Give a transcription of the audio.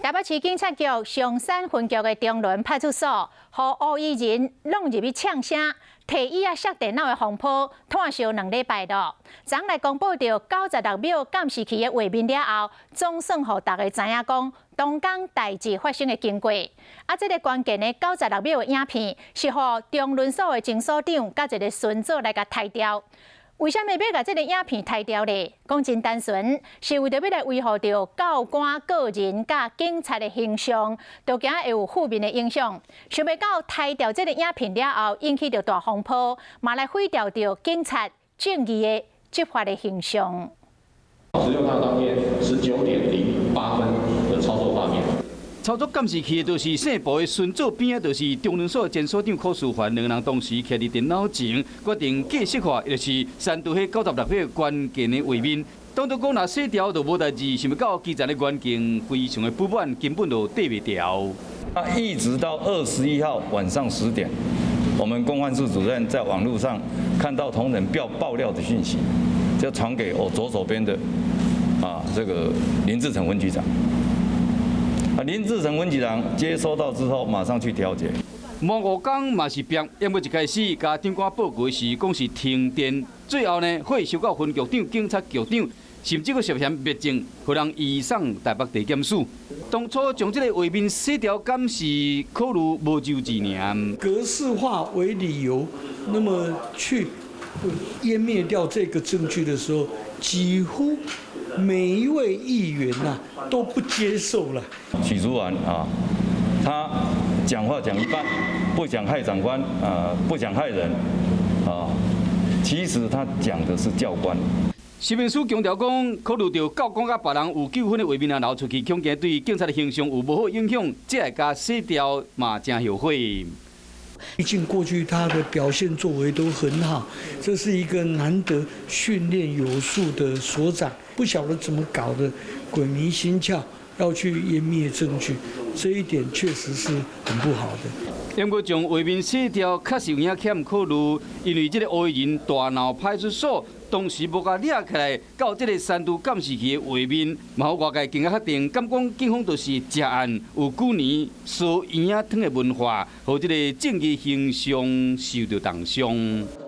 台北市警察局松山分局的中仑派出所，和乌衣人弄入去呛声，摕椅啊、摔电脑的风波，拖烧2礼拜了。昨来公布到96秒监视器的画面了后，总算互大家知影讲当天代志发生的经过。啊，这个关键的96秒的影片，是互中仑所的前所长甲一个孙子来甲抬掉。 为什么要把这个影片抬掉呢？讲真单纯，是为着要来维护到教官个人甲警察的形象，都惊会有负面的影响。想要到抬掉这个影片了后，引起着大风波，嘛来毁掉着警察正义的执法的形象。使用它当天19:08的操作画面。 操作监视器的就是姓部的孙子边啊，就是中仑所前所长柯淑环两人当时徛伫电脑前，决定计设化，也就是删除迄96秒关键的画面。当作讲若洗掉就无代志，想要到基层的环境非常的不满，根本就对不掉。一直到21号晚上10点，我们公安室主任在网络上看到同仁爆料的讯息，就传给我左手边的这个林志成分局长。 林志成分局长接收到之后，马上去调解。毛5天嘛是逼，因为一开始甲长官报告时讲是停电，最后呢，会收到分局长、警察局长，甚至佫涉嫌灭证，互人移送台北地检署。当初将这个画面洗掉，敢是考虑无就之年。格式化为理由，那么去湮灭掉这个证据的时候，几乎每一位议员都不接受了。许淑环他讲话讲一半，不想害长官不想害人其实他讲的是教官。新闻署强调讲，考虑到教官甲别人有纠纷的画面流出去，恐惊对警察的形象有不好影响，这来加洗掉嘛真后悔。 毕竟过去他的表现作为都很好，这是一个难得训练有素的所长，不晓得怎么搞的，鬼迷心窍，要去湮灭证据，这一点确实是很不好的。因为将画面洗掉，确实有影欠考虑，因为这个乌衣人大闹派出所，当时无甲抓起来，到这个删除监视器的画面，嘛好外界更加确定，敢讲警方就是食案有9年烧圆仔汤的文化，和这个正义形象受到重伤。